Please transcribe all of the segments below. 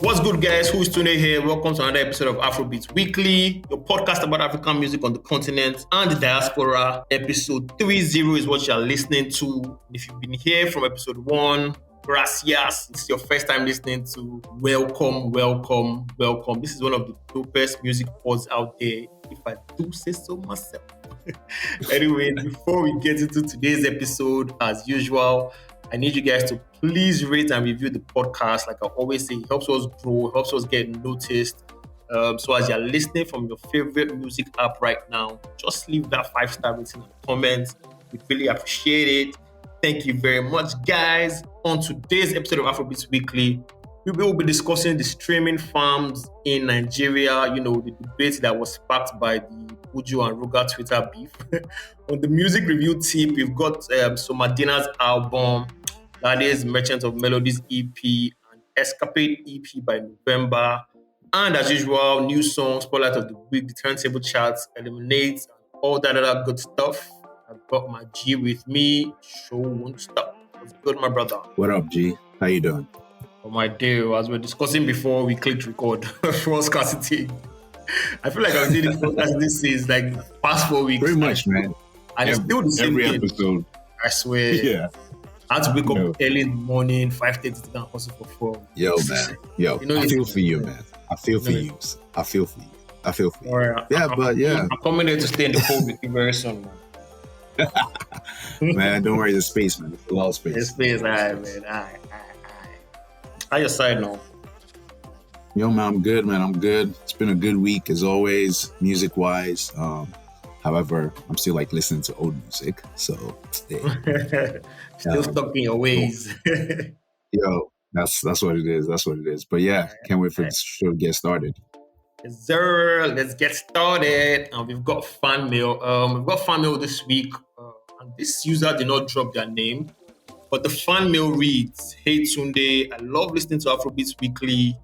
What's good, guys? Who's Tunde here? Welcome to another episode of Afrobeats Weekly, your podcast about African music on the continent and the diaspora. Episode 30 is what you're listening to. If you've been here from episode 1, gracias. It's your first time listening to welcome. This is one of the dopest music pods out there, if I do say so myself. Anyway, before we get into today's episode, as usual, I need you guys to please rate and review the podcast. Like I always say, it helps us grow, helps us get noticed. So as you're listening from your favorite music app right now, just leave that 5-star rating and comment. We'd really appreciate it. Thank you very much, guys. On today's episode of Afrobeats Weekly, we will be discussing the streaming farms in Nigeria, the debate that was sparked by the Uju and Ruga Twitter beef. On the music review tip, we've got Somadina's album, that is Merchant of Melodies EP and Escapade EP by November. And as usual, new songs, spotlight of the week, the turntable charts, eliminates, and all that other good stuff. I've got my G with me, Showontstop. What's good, my brother? What up, G? How you doing? Oh, my dear, as we were discussing before we clicked record for scarcity. I feel like I've did this since like the past 4 weeks. Pretty much, man. And it's still the same every thing. episode. I swear. Yeah. I had to wake up early in the morning, 5:30 to go and hustle for 4. Yo, man. I feel for you, man. I feel for you. I feel for you. Right. I'm coming there to stay in the cold with you very soon, man. Man, don't worry, the space, man. It's a lot of space. The space, all right, man. All right. How your side now? Yo, man, I'm good, man. I'm good. It's been a good week, as always, music-wise. However, I'm still listening to old music, so still stuck in your ways. Yo, that's what it is. That's what it is. But yeah, can't wait for this show to get started. Yes, sir. Let's get started. And we've got fan mail. We've got fan mail this week, and this user did not drop their name, but the fan mail reads: "Hey Tunde, I love listening to Afrobeats Weekly.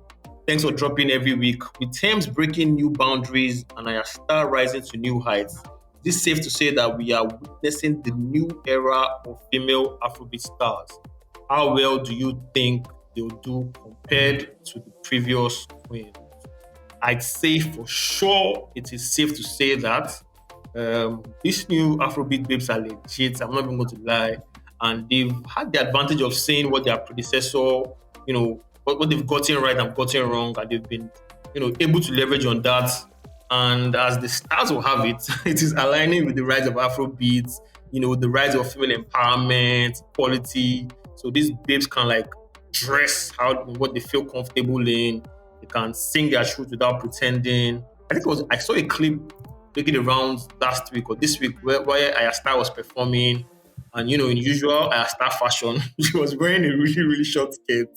Thanks for dropping every week. With terms breaking new boundaries and Ayra Starr rising to new heights, is it safe to say that we are witnessing the new era of female Afrobeat stars? How well do you think they'll do compared to the previous queen?" I'd say for sure it is safe to say that these new Afrobeat babes are legit. I'm not even going to lie. And they've had the advantage of seeing what their predecessor, what they've gotten right and gotten wrong, and they've been, able to leverage on that. And as the stars will have it, it is aligning with the rise of Afrobeats, the rise of female empowerment, equality. So these babes can dress what they feel comfortable in. They can sing their truth without pretending. I saw a clip making the rounds last week or this week where Ayra Starr was performing, and in usual Ayra Starr fashion, she was wearing a really, really short skirt.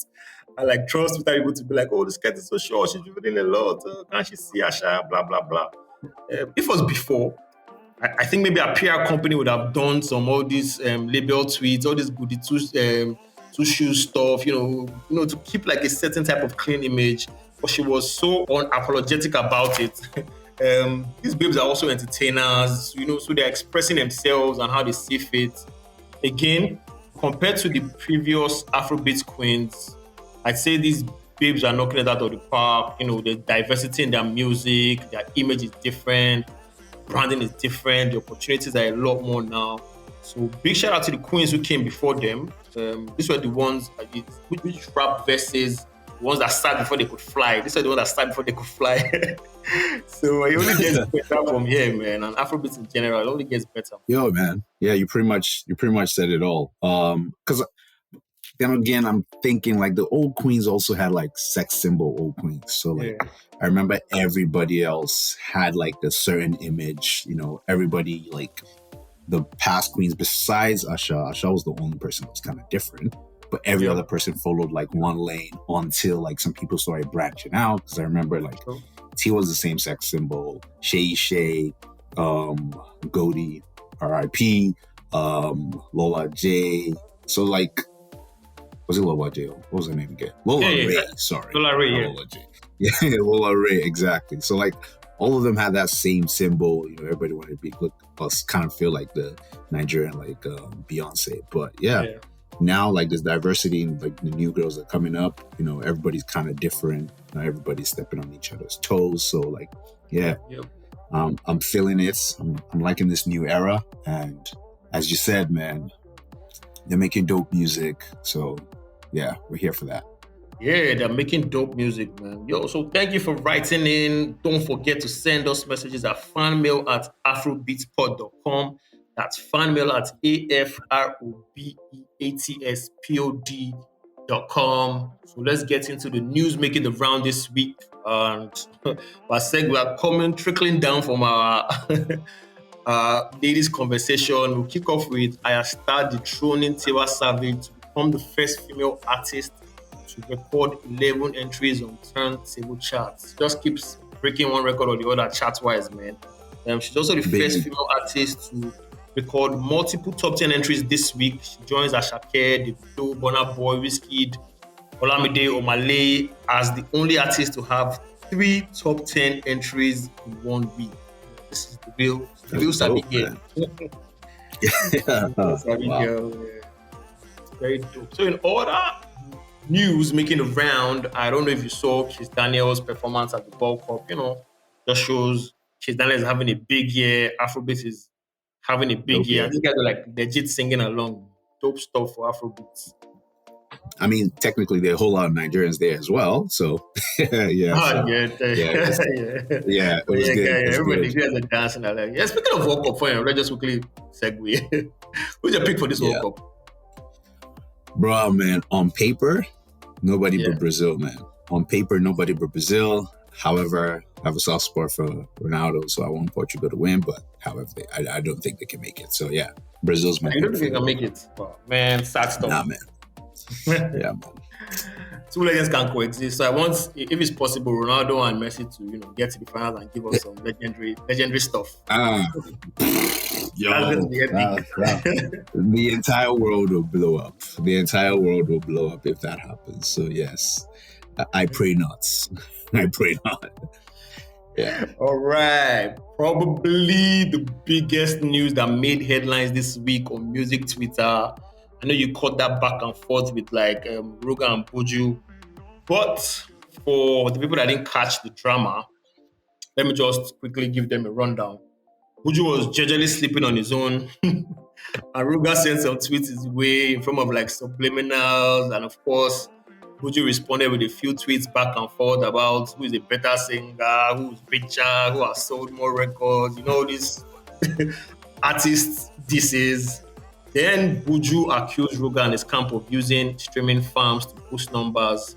And trust without able to be oh, the skirt is so short, she's revealing a lot, can't she see Asha, blah, blah, blah. If it was before, I think maybe a PR company would have done all these label tweets, all this goody two-shoe stuff, to keep a certain type of clean image. But she was so unapologetic about it. These babes are also entertainers, so they're expressing themselves and how they see fit. Again, compared to the previous Afrobeats queens, I'd say these babes are knocking it out of the park. The diversity in their music, their image is different, branding is different, the opportunities are a lot more now. So big shout out to the queens who came before them. These were the ones which rap verses, the ones that started before they could fly. These are the ones that started before they could fly. So it only gets better from here, man. And Afrobeats in general, it only gets better. Yo, man. Yeah, you pretty much said it all. Because then again, I'm thinking the old queens also had sex symbol old queens. So I remember everybody else had a certain image. Everybody the past queens besides Asha. Asha was the only person that was kind of different. But every other person followed one lane until some people started branching out. Because I remember T was the same sex symbol, Shay, Goldie, R.I.P., Lola J. So was it Lola J? What was her name again? Lola Ray. Sorry, Lola Ray. Yeah. Lola J. Yeah, Lola Ray. Exactly. So all of them had that same symbol. Everybody wanted to be look us kind of feel like the Nigerian Beyonce. But yeah. now like there's diversity in like the new girls that are coming up. You know, everybody's kind of different. Everybody's stepping on each other's toes. So like, yeah, Yep. I'm feeling it. I'm liking this new era. And as you said, man, they're making dope music. So yeah, we're here for that. Yeah, they're making dope music, man. Yo, so thank you for writing in. Don't forget to send us messages at fanmail@afrobeatspod.com. That's fanmail@afrobeatspod.com. So let's get into the news making the round this week. And we are coming trickling down from our ladies' conversation. We'll kick off with Ayra Starr dethroning Tiwa Savage to become the first female artist to record 11 entries on turntable charts. Just keeps breaking one record or the other chart-wise, man. She's also the first female artist to record multiple top 10 entries this week. She joins Asake, Davido, Burna Boy, Wizkid, Olamide, Omale as the only artist to have 3 top 10 entries in 1 week. This is the real Sabi girl. Girl. Very dope. So in order news making the round, I don't know if you saw Kizz Daniel's performance at the World Cup. You know, just shows Kizz Daniel is having a big year. Afrobeats is having a big year. These guys are like legit singing along. Dope stuff for Afrobeats. I mean, technically, there are a whole lot of Nigerians there as well. So, yeah. It was good. Everybody guys are dancing. Like, yeah, speaking of World Cup, let's just quickly segue. Who's your pick for this World Cup? Bro, man, on paper, nobody but Brazil, man. On paper, nobody but Brazil. However, I have a soft spot for Ronaldo, so I want Portugal to win. But however, I don't think they can make it. So, yeah, Brazil's my pick. You don't think they can make it? Oh, man, sad stuff. Nah, man. Yeah, man. Two legends can coexist. So I want, if it's possible, Ronaldo and Messi to get to the finals and give us some legendary stuff. The entire world will blow up. The entire world will blow up if that happens. So yes, I pray not. I pray not. Yeah. All right. Probably the biggest news that made headlines this week on music Twitter. I know you caught that back and forth with like Ruga and Buju. But for the people that didn't catch the drama, let me just quickly give them a rundown. Buju was jejely sleeping on his own. And Ruga sent some tweets his way in form of like subliminals. And of course, Buju responded with a few tweets back and forth about who is a better singer, who is richer, who has sold more records, these artists disses. Then Buju accused Ruga and his camp of using streaming farms to boost numbers.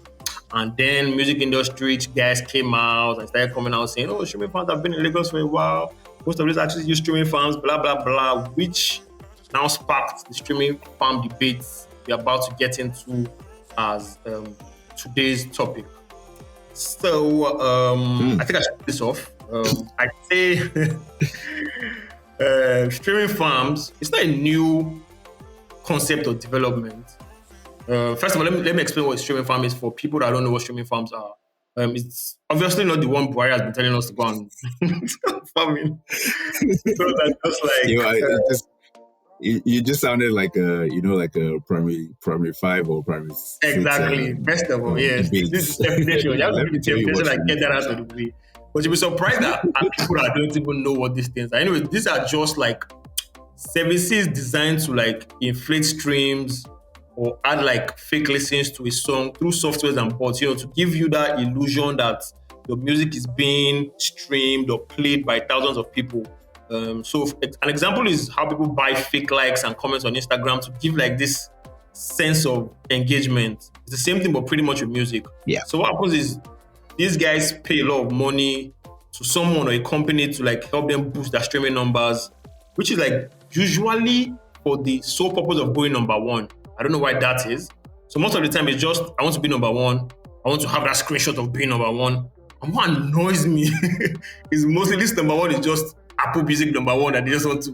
And then music industry guys came out and started coming out saying, oh, streaming farms have been in Lagos for a while. Most of these artists use streaming farms, blah, blah, blah, which now sparked the streaming farm debates we're about to get into as today's topic. So I think I should put this off. I'd say streaming farms, it's not a new concept of development. First of all, let me explain what streaming farm is for people that don't know what streaming farms are. It's obviously not the one Buhari has been telling us to go on farming. So that's just like you just sounded like a primary 5 or primary 6. Exactly. Best of all, yes. This is definition. You have to do the definition and get that out of the way. But you'll be surprised that people that don't even know what these things are. Anyway, these are just like services designed to like inflate streams or add like fake listens to a song through softwares and bots, to give you that illusion that your music is being streamed or played by thousands of people. So an example is how people buy fake likes and comments on Instagram to give like this sense of engagement. It's the same thing, but pretty much with music. Yeah. So what happens is these guys pay a lot of money to someone or a company to like help them boost their streaming numbers, which is like usually for the sole purpose of going number one. I don't know why that is. So most of the time it's just, I want to be number one. I want to have that screenshot of being number one. And what annoys me is mostly this number one is just Apple Music number one that they just want to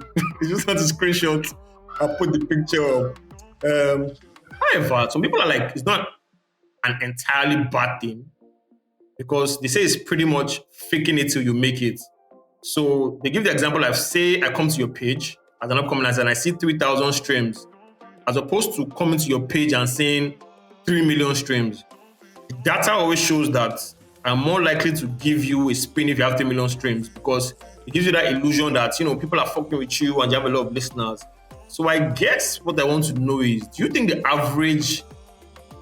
screenshot and put the picture up. However, some people are like, it's not an entirely bad thing because they say it's pretty much faking it till you make it. So they give the example of, say I come to your page as an upcoming artist and I see 3,000 streams as opposed to coming to your page and saying 3 million streams. Data always shows that I'm more likely to give you a spin if you have 3 million streams, because it gives you that illusion that, people are fucking with you and you have a lot of listeners. So I guess what I want to know is, do you think the average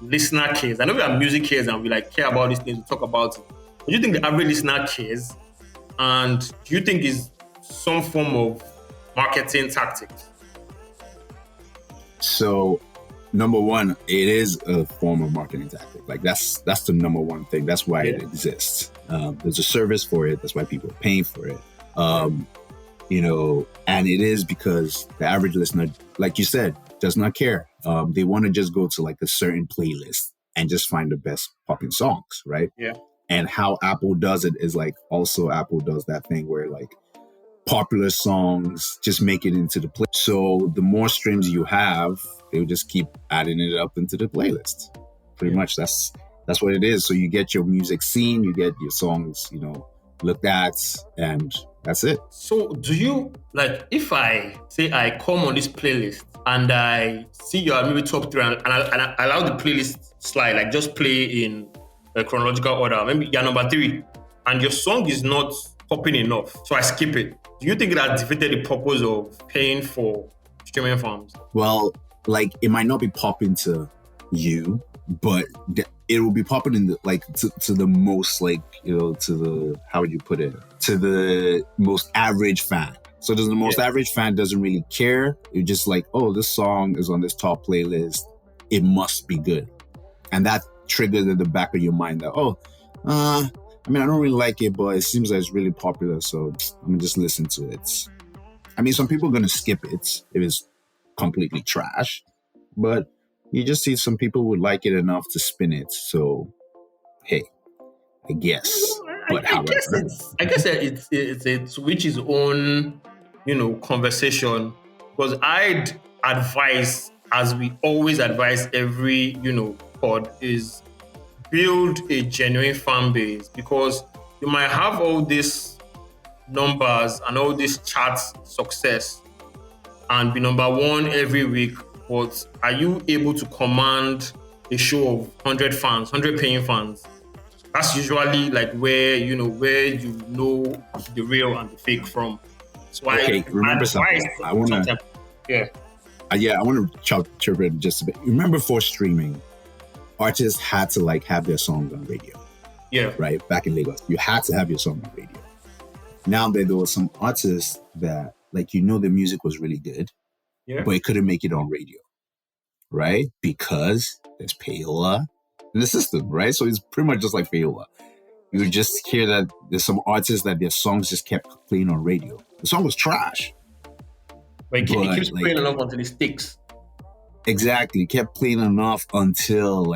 listener cares? I know we are music cares and we care about these things, we talk about it. But do you think the average listener cares? And do you think it's some form of marketing tactics? So, number one, it is a form of marketing tactic. That's the number one thing. That's why it exists. There's a service for it. That's why people are paying for it. And it is because the average listener, like you said, does not care. They want to just go to a certain playlist and just find the best popping songs, right? Yeah. And how Apple does it is also Apple does that thing where popular songs just make it into the play. So the more streams you have, they'll just keep adding it up into the playlist. Pretty much that's what it is. So you get your music seen, you get your songs, looked at, and that's it. So do you, if I say I come on this playlist and I see your maybe top 3 and I allow the playlist slide, just play in a chronological order, maybe you're number 3 and your song is not popping enough, so I skip it. Do you think that defeated the purpose of paying for streaming farms? Well, it might not be popping to you, but it will be popping in the to the most to the, how would you put it, to the most average fan. So the most average fan doesn't really care. You're just oh, this song is on this top playlist, it must be good, and that triggers in the back of your mind that I don't really like it, but it seems like it's really popular, so I'm gonna just listen to it. Some people are gonna skip it if it's completely trash, but you just see some people would like it enough to spin it. So, hey, I guess. But I guess it's a which is own, conversation. Because I'd advise, as we always advise every, pod, is build a genuine fan base, because you might have all these numbers and all this chart success and be number 1 every week, but are you able to command a show of 100 fans, 100 paying fans? That's usually where the real and the fake from. So remember something. I want to chirp in just a bit. Remember, for streaming, artists had to have their songs on radio. Yeah. Right? Back in Lagos, you had to have your song on radio. Now there were some artists that the music was really good, but it couldn't make it on radio, right? Because there's payola in the system, right? So it's pretty much just like payola. You would just hear that there's some artists that their songs just kept playing on radio. The song was trash, but it keeps playing enough until it sticks. Exactly. Kept playing enough until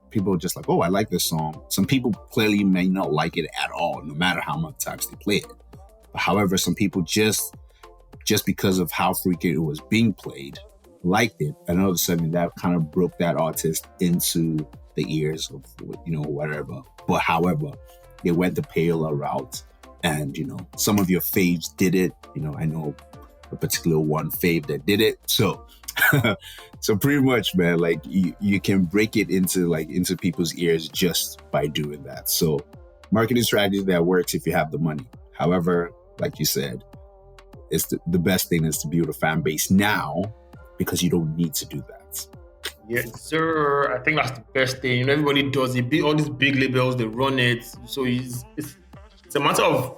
people are just oh, I like this song. Some people clearly may not like it at all, no matter how much times they play it. But however, some people just because of how frequent it was being played, liked it. And all of a sudden that kind of broke that artist into the ears of, whatever. But however, they went the payola route, and, some of your faves did it. I know a particular one fave that did it. So pretty much, man, you can break it into people's ears just by doing that. So marketing strategy that works if you have the money. However, like you said, it's the best thing is to build a fan base now, because you don't need to do that. Yes, sir. I think that's the best thing. Everybody does it. All these big labels, they run it. So it's a matter of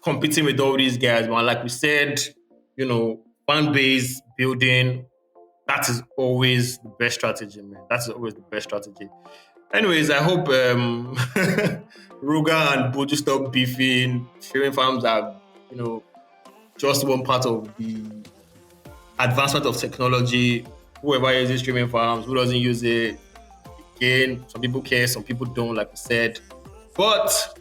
competing with all these guys, man. Like we said, fan base building, that is always the best strategy, man. That's always the best strategy. Anyways, I hope Ruga and Bojo stop beefing. Streaming farms are, just one part of the advancement of technology. Whoever uses streaming farms, who doesn't use it, again, some people care, some people don't, like we said. But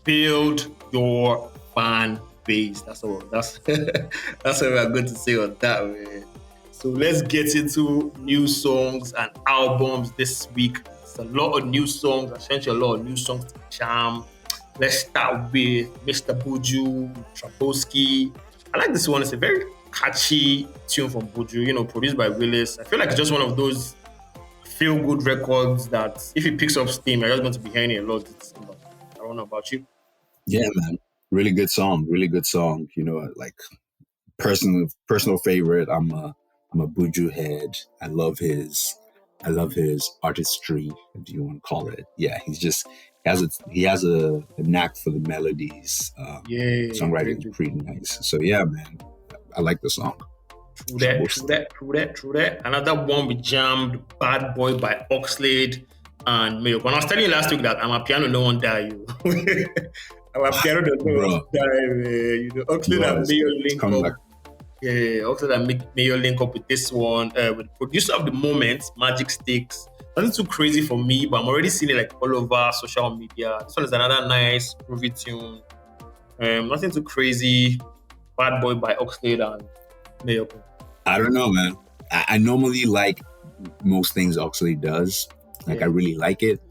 build your fan base. That's all. That's what we're going to say on that, man. So let's get into new songs and albums this week. It's a lot of new songs. I sent you a lot of new songs to jam. Let's start with Mr. Buju, Traboski. I like this one. It's a very catchy tune from Buju, produced by Willis. I feel like it's just one of those feel-good records that if it picks up steam, you're just going to be hearing it a lot this December. I don't know about you. Yeah, man. Really good song. Really good song. Like personal favorite. I'm a Buju head. I love his artistry. Do you want to call it? Yeah, he has a knack for the melodies. Songwriting is pretty nice. So yeah, man, I like the song. True that. Another one we jammed, Bad Boy by Oxlade and Mayo. When I was telling you last week that I'm a piano, no one die you. I'm a piano, no one die. Oxlade and Mayo link up. Yeah, Oxlade and Mayo link up with this one. With the producer of the moment, Magic Sticks. Nothing too crazy for me, but I'm already seeing it like all over social media. This one is another nice groovy tune. Nothing too crazy. Bad Boy by Oxlade and Mayo. I don't know, man. I normally like most things Oxlade does. Like, I really like it.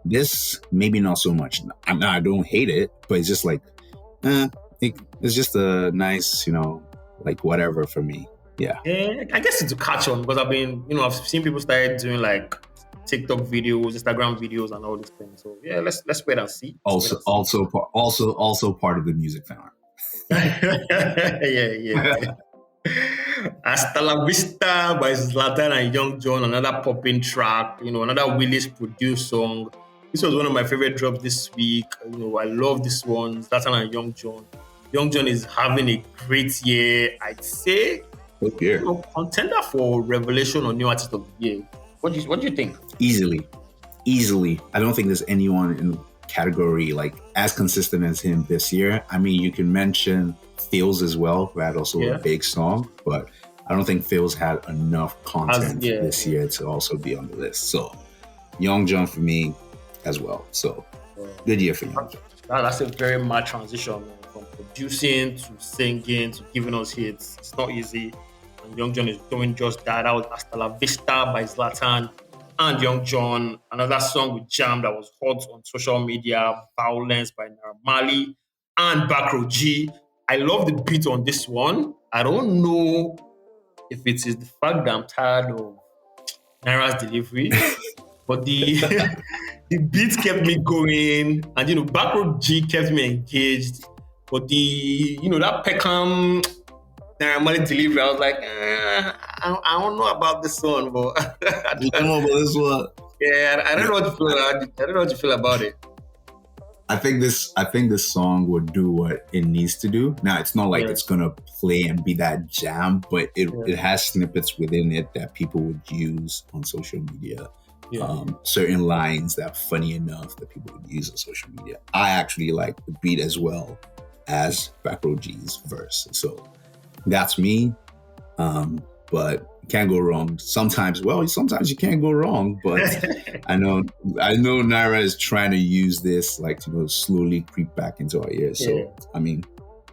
This, maybe not so much. I don't hate it, but it's just like, it's just a nice, like whatever for me. Yeah. I guess it's a catch on because I've seen people start doing like TikTok videos, Instagram videos, and all these things. So yeah, let's wait and see. Also part of the music fan. yeah. Hasta la Vista by Zlatan and Young John, another popping track, another Willis produced song. This was one of my favorite drops this week. I love this one, Zlatan and Young John. Young John is having a great year, I'd say. Contender for Revelation or New Artist of the Year. What do you think? Easily. I don't think there's anyone in the category like as consistent as him this year. I mean, you can mention Phil's as well, who had also a big song, but I don't think Phil's had enough content this year to also be on the list. So Young John for me as well. So good year for Young John. That's a very mad transition, man, from producing to singing to giving us hits. It's not easy. And Young John is doing just that. That was Hasta la Vista by Zlatan and Young John. Another song with Jam that was hot on social media, Violence by Naira Marley and Backrow G. I love the beat on this one. I don't know if it is the fact that I'm tired of Naira's delivery, but the beat kept me going, and Backroad G kept me engaged. But that Peckham Naira Marley delivery, I was like, I don't know about this one, but you don't know about this one. Yeah, I don't know what to feel. I don't know what to feel about it. I think this song would do what it needs to do. Now, it's not like it's gonna play and be that jam, but it has snippets within it that people would use on social media. Certain lines that are funny enough that people would use on social media. I actually like the beat as well as Backroad G's verse. So that's me. But can't go wrong. Sometimes you can't go wrong, but I know Naira is trying to use this like to slowly creep back into our ears. So I mean,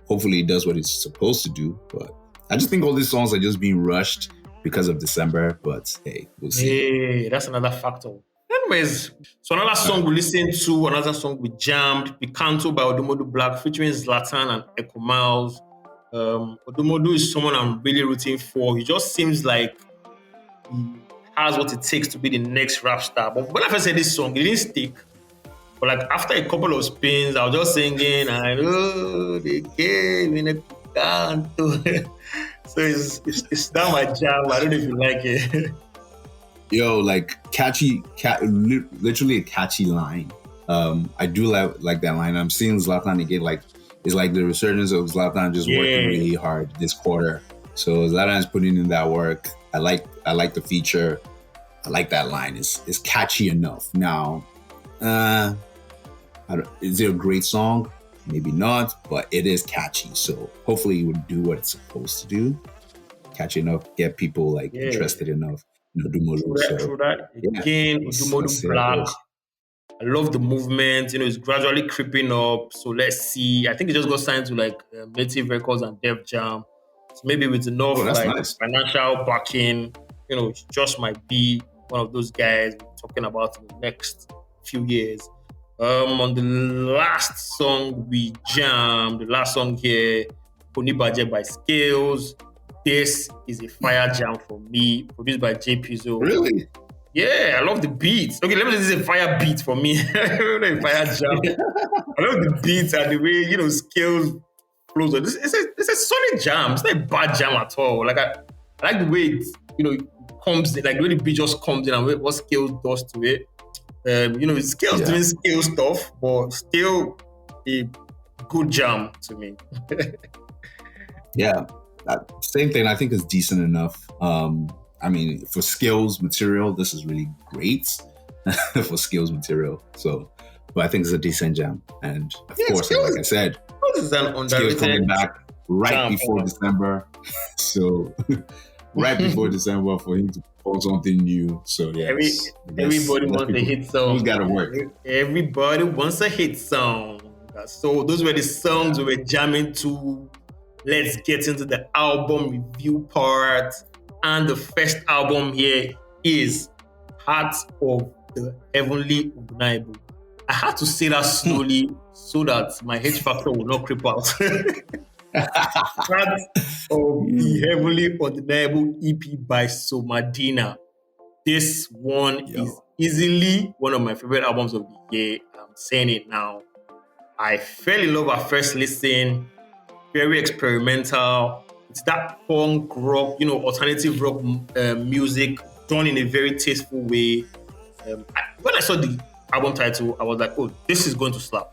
hopefully it does what it's supposed to do. But I just think all these songs are just being rushed because of December. But hey, we'll see. Hey, that's another factor. Anyways, so another song we listened to, another song we jammed, Picanto by Odumodu Black featuring Zlatan and Echo Miles. Odumodu is someone I'm really rooting for. He just seems like he has what it takes to be the next rap star. But when I first heard this song, it didn't stick. But like after a couple of spins, I was just singing, I know they came in a Picanto. So it's not my jam. I don't know if you like it. Yo, like literally a catchy line. I do like that line. I'm seeing Zlatan again, like it's like the resurgence of Zlatan just working really hard this quarter. So Zlatan's putting in that work. I like the feature. I like that line. It's catchy enough. Now, is it a great song? Maybe not, but it is catchy. So hopefully it would do what it's supposed to do. Catchy enough, get people like interested enough. True that. Again, Odumodu Black. I love the movement. It's gradually creeping up. So let's see. I think it just got signed to like Native Records and Def Jam. So maybe with enough financial backing, just might be one of those guys we're talking about in the next few years. On the last song we jammed, the last song here, Koni Baje by Scales. this is a fire jam for me, produced by J Pizzo. Really? Yeah, I love the beats. Okay, let me say this is a fire beat for me. Not a fire jam. I love the beats and the way, scales flows. It's a solid jam. It's not a bad jam at all. Like I like the way it comes in, like the way the beat just comes in and what Scales does to it. Scales doing scale stuff, but still a good jam to me. Yeah, same thing. I think is decent enough. I mean, for Skills material, this is really great for Skills material. So, but I think it's a decent jam. And of course, like I said, Skills coming back right before December. So, right before December for him to post something new. So, yeah. Everybody wants a hit song. Who's got to work? Everybody wants a hit song. So, those were the songs we were jamming to. Let's get into the album review part. And the first album here is Heart of the Heavenly Undeniable. I had to say that slowly so that my H factor will not creep out. Heart of the Heavenly Undeniable EP by Somadina. This one is easily one of my favorite albums of the year. I'm saying it now. I fell in love at first listen. Very experimental. It's that punk rock, alternative rock music done in a very tasteful way. When I saw the album title, I was like, "Oh, this is going to slap."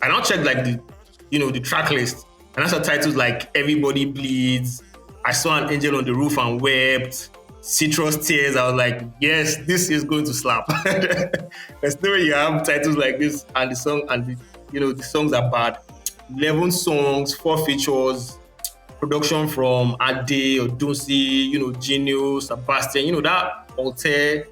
I now checked like the track list, and I saw titles like "Everybody Bleeds." I saw An Angel on the Roof and Wept. Citrus Tears. I was like, "Yes, this is going to slap." There's no way you have titles like this, and the song and the songs are bad. 11 songs, 4 features. Production from Ade, Odunsi, Genio, Sebastian, that alter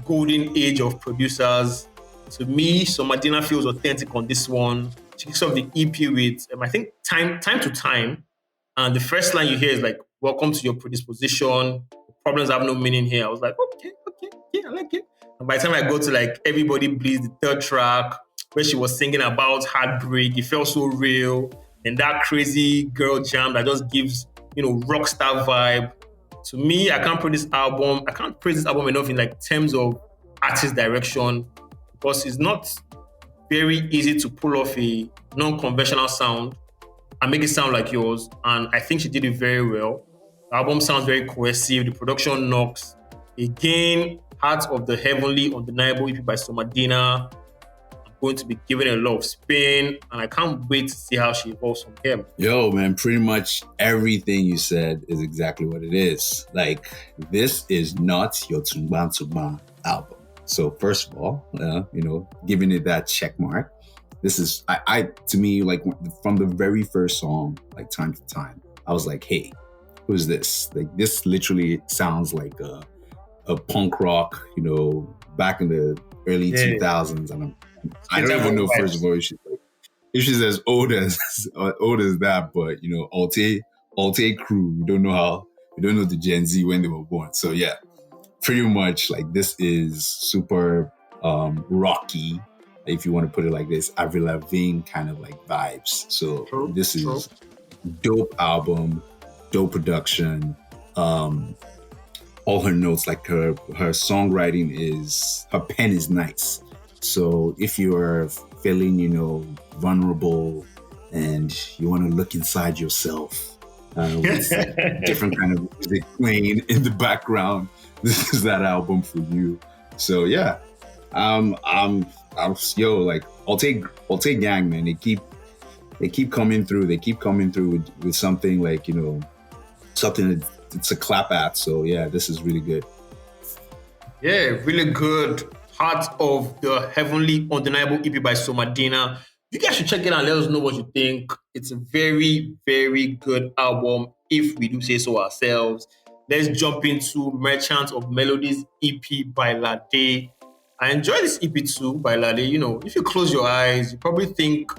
golden age of producers. To me, Somadina feels authentic on this one. She kicks off the EP with, I think, time to time. And the first line you hear is like, "Welcome to your predisposition. Problems have no meaning here." I was like, okay, I like it. And by the time I go to like Everybody Bleeds, the third track, where she was singing about heartbreak, it felt so real. And that crazy girl jam that just gives, rock star vibe. To me, I can't praise this album enough in like terms of artist direction, because it's not very easy to pull off a non-conventional sound and make it sound like yours. And I think she did it very well. The album sounds very cohesive. The production knocks. Again, Heart of the Heavenly Undeniable EP by Somadina. Going to be giving a lot of spin, and I can't wait to see how she evolves from here. Yo, man, pretty much everything you said is exactly what it is. Like, this is not your Tumba album. So first of all, giving it that check mark. This is, to me, like from the very first song, like Time to Time, I was like, hey, who's this? Like, this literally sounds like a punk rock, back in the early 2000s, and I don't even know, first of all, if she's as old as that, but Alte crew, we don't know the Gen Z when they were born. So yeah, pretty much like this is super rocky, if you want to put it like this, Avril Lavigne kind of like vibes. So this is dope album, dope production. All her notes, like her songwriting her pen is nice. So if you are feeling, vulnerable and you want to look inside yourself with different kind of music playing in the background, this is that album for you. So yeah, like Alte gang, man, they keep coming through. They keep coming through with something like something that it's a clap at. So yeah, this is really good. Yeah, really good. Heart of the Heavenly Undeniable EP by Somadina. You guys should check it out and let us know what you think. It's a very, very good album, if we do say so ourselves. Let's jump into Merchant of Melodies EP by Lade. I enjoy this EP too by Lade. If you close your eyes, you probably think,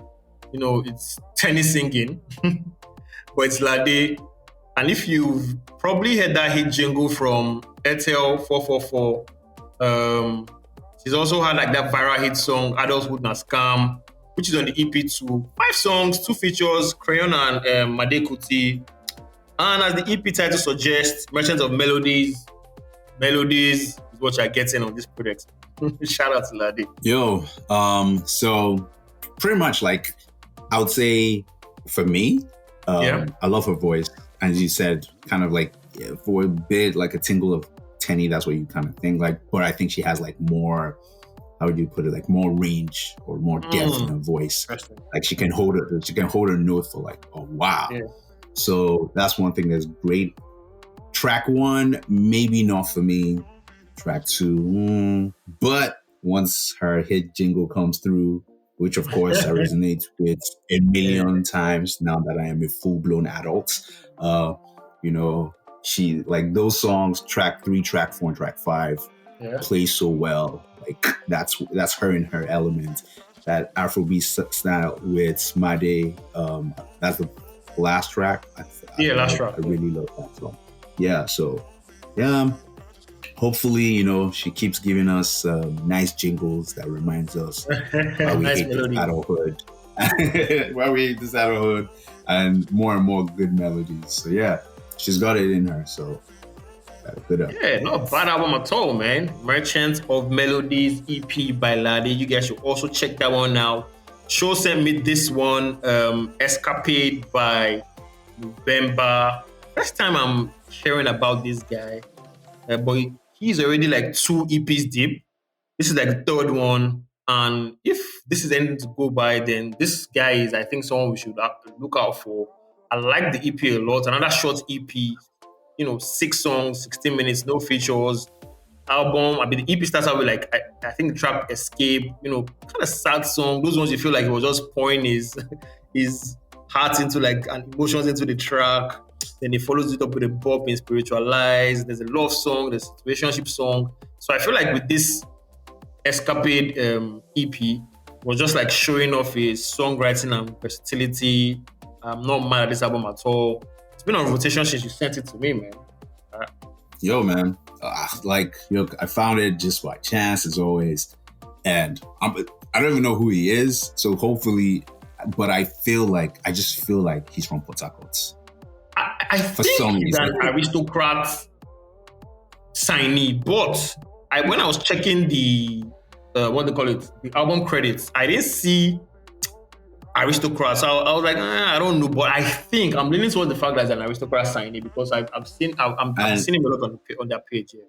it's tennis singing, but it's Lade. And if you've probably heard that hit jingle from Airtel 444, she's also had like that viral hit song, Adulthood Na Scam, which is on the EP too. 5 songs, 2 features, Crayon and Made Kuti. And as the EP title suggests, Merchants of Melodies is what you're getting on this project. Shout out to Lade. Yo, so pretty much like I would say for me, I love her voice. As you said, kind of like for a bit like a tingle of Tenny, that's what you kind of think like. But I think she has like more, how would you put it, like more range or more depth in her voice. Like she can hold her note for like, oh wow. Yeah. So that's one thing that's great. Track 1, maybe not for me. Track 2, but once her hit jingle comes through, which of course I resonate with a million times now that I am a full-blown adult. She like those songs, track 3, track 4, and track 5 play so well. Like that's her in her element. That Afrobeat style with Made, that's the last track. Last track. I really love that song. Yeah, so hopefully, she keeps giving us nice jingles that reminds us why we hate this adulthood. Why we hate this adulthood, and more good melodies. So yeah, she's got it in her. So good up. Yeah, not bad album at all, man. Merchants of Melodies EP by Lade. You guys should also check that one out. Show sent me this one, Escapade by November. First time I'm hearing about this guy, but he's already like 2 EPs deep. This is like the 3rd one, and if this is anything to go by, then this guy is, I think, someone we should look out for. I like the EP a lot. Another short EP, 6 songs, 16 minutes, no features. Album. The EP starts out with like I think the track Escape, kind of sad song. Those ones you feel like he was just pouring his heart into like and emotions into the track. Then he follows it up with a bop in Spiritualize. There's a love song, there's a situationship song. So I feel like with this Escapade EP was just like showing off his songwriting and versatility. I'm not mad at this album at all. It's been on rotation since you sent it to me, man. Yo, man, I found it just by chance as always, and I don't even know who he is. So hopefully, but I just feel like he's from Port Harcourt. I think he's an aristocrat signee, but when I was checking the the album credits, I didn't see aristocrat. So I was like, I don't know, but I think I'm leaning towards the fact that it's an aristocrat signee because I've seen him a lot on their page. Yeah.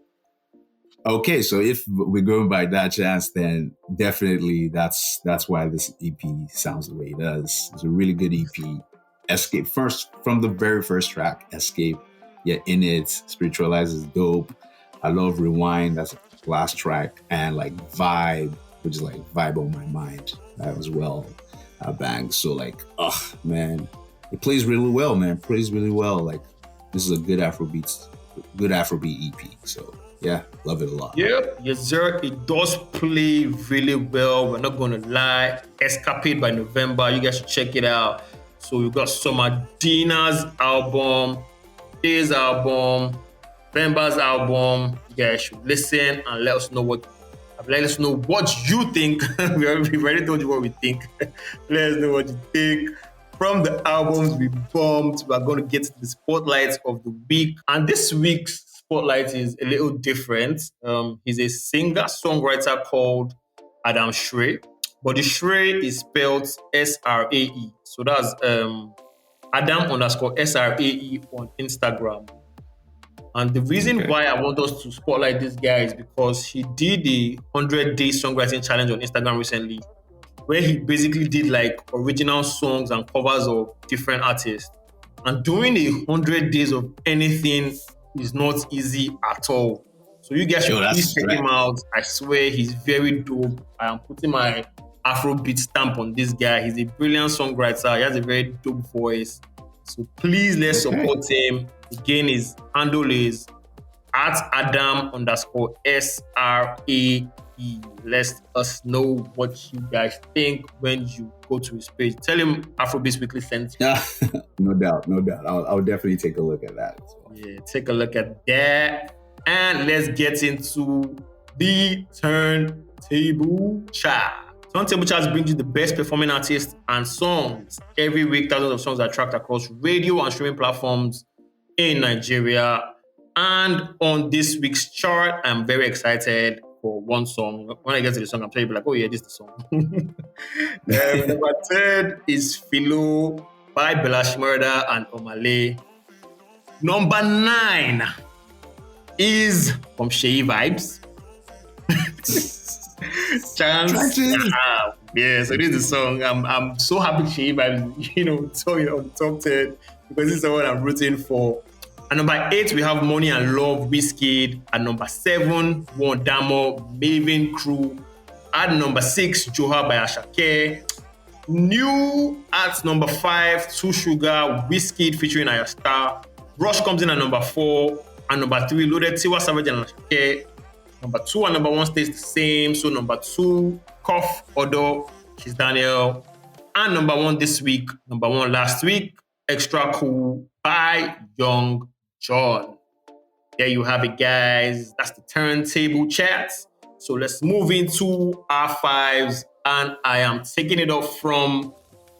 Okay, so if we're going by that chance, then definitely that's why this EP sounds the way it does. It's a really good EP. Escape first from the very first track, Escape. Yeah, in it, Spiritualize is dope. I love Rewind, that's the last track, and like Vibe, which is like Vibe on My Mind. That was well banged. So like, man, it plays really well, man. Plays really well. Like this is a good Afrobeat EP. So yeah, love it a lot. Yep, yes sir. It does play really well. We're not gonna lie. Escapade by November. You guys should check it out. So we've got Summer Dina's album, his album, November's album. You guys should listen and let us know what you think. we already told you what we think. Let us know what you think. From the albums we bumped, we're going to get to the spotlights of the week. And this week's spotlight is a little different. He's a singer-songwriter called Adam Shrae. But the Shrae is spelled S-R-A-E. So that's Adam_SRAE on Instagram. And the reason why I want us to spotlight this guy is because he did a 100-day songwriting challenge on Instagram recently, where he basically did like original songs and covers of different artists. And doing 100 days of anything is not easy at all. So you guys should please check him out. I swear he's very dope. I am putting my Afrobeat stamp on this guy. He's a brilliant songwriter. He has a very dope voice. So please let's support him. Again, his handle is @Adam_SRAE. Let us know what you guys think when you go to his page. Tell him Afrobeats Weekly sent you. No doubt. I'll definitely take a look at that. Yeah, take a look at that. And let's get into the Turntable Chart. Turntable Charts brings you the best performing artists and songs. Every week, thousands of songs are tracked across radio and streaming platforms. in Nigeria. And on this week's chart, I'm very excited for one song. When I get to the song, I'm telling you, like, oh yeah, this is the song. Number 10 is Philo by Belash Murder and Omale. Number 9 is from Sheyi Vibes. Chance. Yeah, so this is the song. I'm so happy Sheyi Vibes, talking on the top 10 because this is the one I'm rooting for. At number 8, we have Money and Love, Wizkid. At number 7, Wondamo, Maven Crew. At number 6, Joha by Ashake. New at number 5, Two Sugar, Wizkid featuring Ayra Starr. Rush comes in at number 4. And number 3, Loaded, Tiwa Savage and Ashake. Number 2 and number 1 stays the same. So number 2, Koff, Odo, Kizz Daniel. And number 1 this week, number 1 last week, Extra Cool by Young John. There you have it, guys. That's the turntable chat. So let's move into our 5s. And I am taking it up from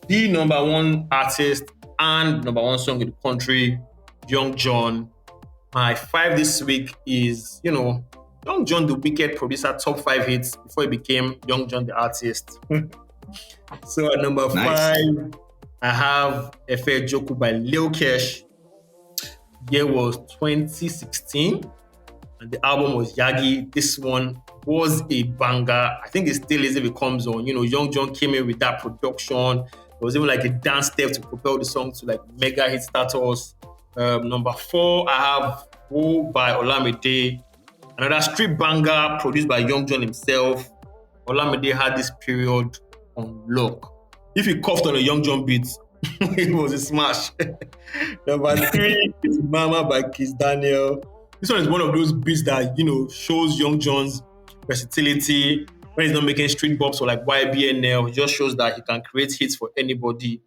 the number 1 artist and number 1 song in the country, Young John. My 5 this week is, Young John, the Wicked producer, top 5 hits before he became Young John, the artist. So at number 5, I have Efe Joku by Lil Kesh. Year was 2016, and the album was Yagi. This one was a banger. I think it still is if it comes on. Young John came in with that production. There was even like a dance step to propel the song to like mega hit status. Number 4, I have Go by Olamide. Another street banger produced by Young John himself. Olamide had this period on lock. If he coughed on a Young John beat, it was a smash. Number 3 is Mama by Kizz Daniel. This one is one of those beats that, shows Young John's versatility. When he's not making street bops or like YBNL, it just shows that he can create hits for anybody.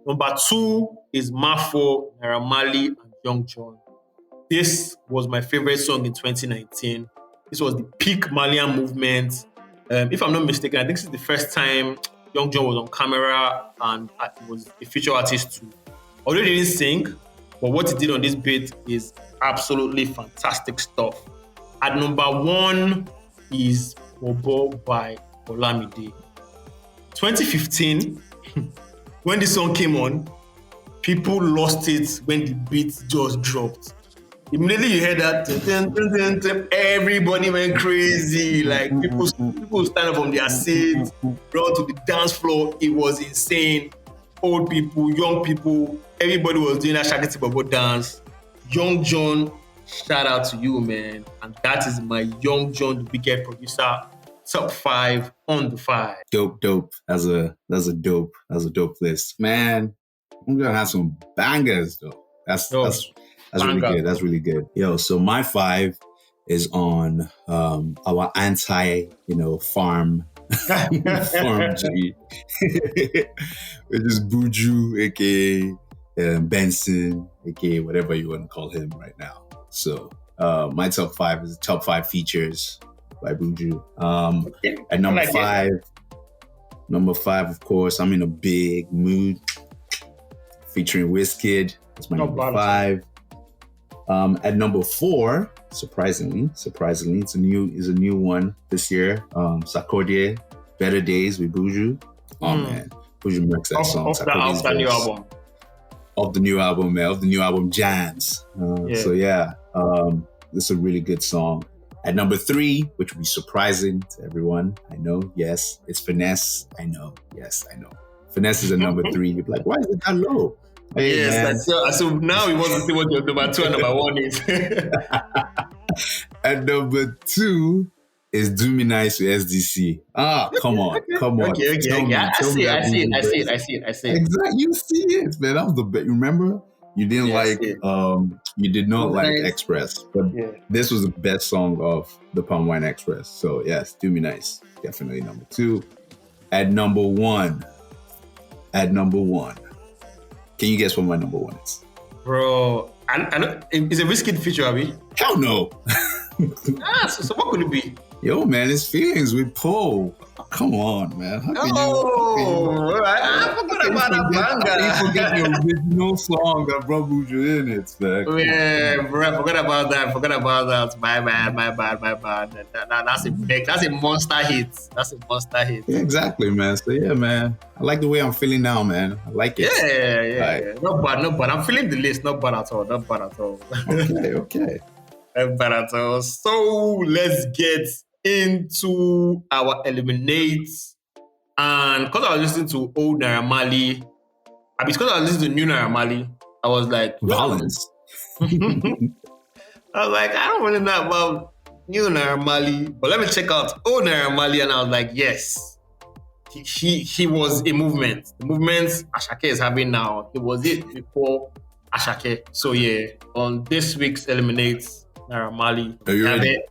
Number 2 is Mafo, Naira Marley, and Young John. This was my favorite song in 2019. This was the peak Malian movement. If I'm not mistaken, I think this is the first time Young John was on camera and was a feature artist too. Although he didn't sing, but what he did on this beat is absolutely fantastic stuff. At number 1 is Bobo by Olamide. 2015, when the song came on, people lost it when the beat just dropped. Immediately you heard that, everybody went crazy. Like people stand up from their seats, run to the dance floor. It was insane. Old people, young people, everybody was doing that Shakati Bobo dance. Young John, shout out to you, man. And that is my Young John, the Wicked producer, top 5 on the 5. Dope. That's a dope list, man. I'm gonna have some bangers though. That's really good. That's really good. Yo, so my 5 is on our anti, farm G. Which is Buju, aka Benson, aka whatever you want to call him right now. So my top 5 is the top 5 features by Buju. At number 5, of course, I'm in a big mood. Featuring Wizkid. That's my number 5. At number 4, surprisingly, it's a new one this year. Sarkodie, Better Days with Buju. Oh man, Buju makes that song. Off the new album. Of the new album, man. Of the new album, Jams. So yeah, this is a really good song. At number 3, which will be surprising to everyone, I know. Yes, it's Finesse. I know. Yes, I know. Finesse is a number 3. You'd be like, why is it that low? Hey, yes, so now we want to see what your number 2 and number 1 is. And number 2 is Do Me Nice with SDC. Come on. Okay. I see it. Exactly, you see it, man. That was the best. Remember, you didn't you did not like Express, but this was the best song of the Palm Wine Express. So yes, Do Me Nice, definitely number 2. At number 1. Can you guess what my number 1 is? Bro, I know, is it Wizkid feature, Abby? Hell no. So what could it be? Yo, man, it's feelings with Poe. Come on, man. How can I forgot about that banger. How can you forget the original song that brought Buju in it, man? Yeah, bro, I forgot about that. My bad. That's a monster hit. Yeah, exactly, man. So yeah, man. I like the way I'm feeling now, man. I like it. Yeah. Not bad. I'm feeling the list. Not bad at all. Okay. Not bad at all. So let's get into our eliminates. And because I was listening to old Naira Marley, because I was listening to new Naira Marley, I was like, Violence. I was like, I don't really know about new Naira Marley, but let me check out old Naira Marley, and I was like, yes, he was a movement. The movement Ashake is having now, it was it before Ashake. So yeah, on this week's eliminates Naira Marley. Are you ready?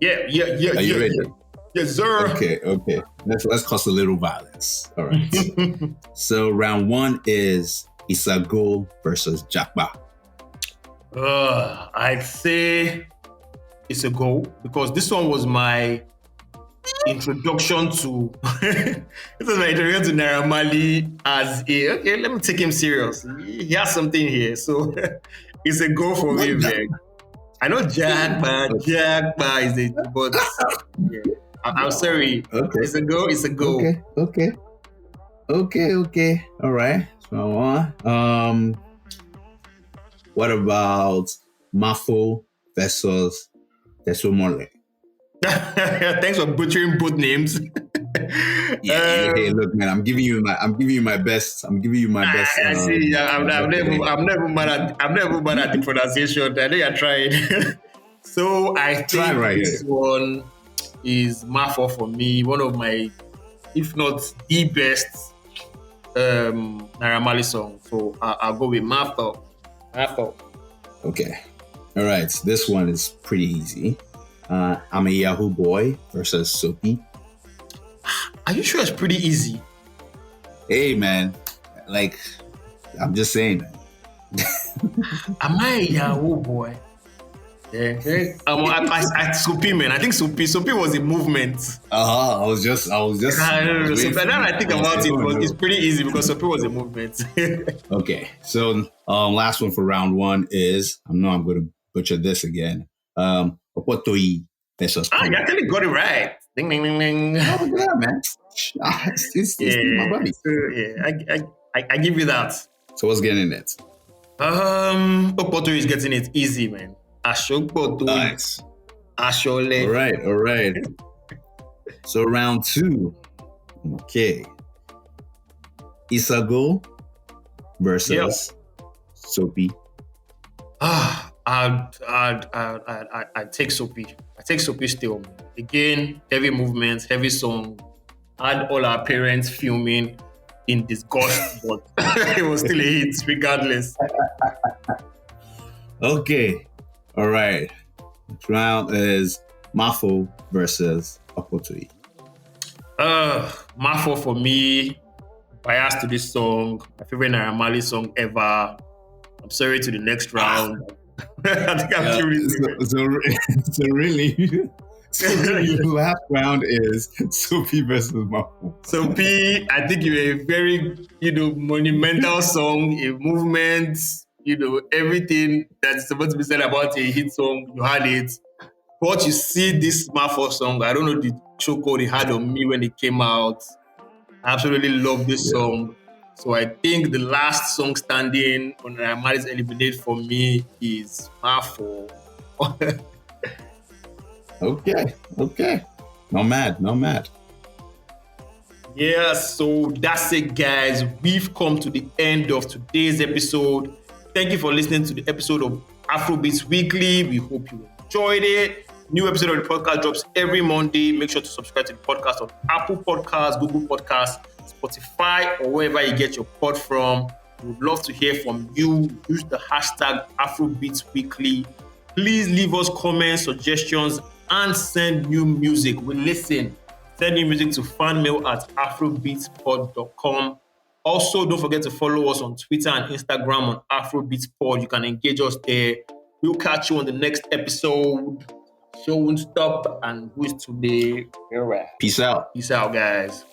Yeah. Are you ready? Yes, sir. Okay. Let's cause a little violence. All right. So round 1 is Isago versus Jakba. I'd say it's a go because this one was my introduction to Naira Marley as okay, let me take him serious. He has something here. So it's a go for me, man. I know Jakba is a but yeah. I'm sorry. Okay. It's a go. Okay. All right. So what about Mafo versus Tesomole? Thanks for butchering both names. Hey, look, man, I'm giving you my best. I see. I'm never mad at the pronunciation. I know you're trying. So I think this one is Mafo for me. One of my, if not the best, Naira Marley song. So I'll go with Mafo. Okay. All right. This one is pretty easy. I'm a Yahoo Boy versus Soapy. Are you sure it's pretty easy? Hey, man. Like, I'm just saying. Am I a Yahoo Boy? Yeah. Soapy, man. I think Soapy was a movement. I was just. I don't know. So now I think about it, it's pretty easy because Soapy was a movement. Okay. So last one for round 1 is, I know I'm going to butcher this again. Opotoi versus. You actually got it right. Ding, ding, ding, ding. Oh, look at that, man. It's my buddy. So, I give you that. So what's getting it? Opotoi is getting it easy, man. Ashokpotoi. Nice. Ashole. All right. So round 2. Okay. Isago versus Soapy. I'd take Soapy. I take Soapy still. Again, heavy movements, heavy song. Had all our parents filming in disgust, but it was still a hit regardless. Okay. All right. Next round is Mafo versus Opotoi. Mafo for me, biased to this song, my favorite Naira Marley song ever. I'm sorry to the next round. I think I'm curious. So really, the last round is Soapy versus Mafo. Soapy, I think you're a very, monumental song, a movement, everything that's supposed to be said about a hit song, you had it. But you see this Mafo song, I don't know the chokehold it had on me when it came out. I absolutely love this song. So I think the last song standing on Naira Marley's eliminate for me is Mafo. Okay. No mad. Yeah, so that's it, guys. We've come to the end of today's episode. Thank you for listening to the episode of Afrobeats Weekly. We hope you enjoyed it. New episode of the podcast drops every Monday. Make sure to subscribe to the podcast on Apple Podcasts, Google Podcasts, Spotify, or wherever you get your pod from. We would love to hear from you. Use the hashtag Afrobeats Weekly. Please leave us comments, suggestions, and send new music. We listen. Send new music to fanmail@afrobeatspod.com. Also, don't forget to follow us on Twitter and Instagram on Afrobeatspod. You can engage us there. We'll catch you on the next episode. Showontstop, and who is today? Peace out. Peace out, guys.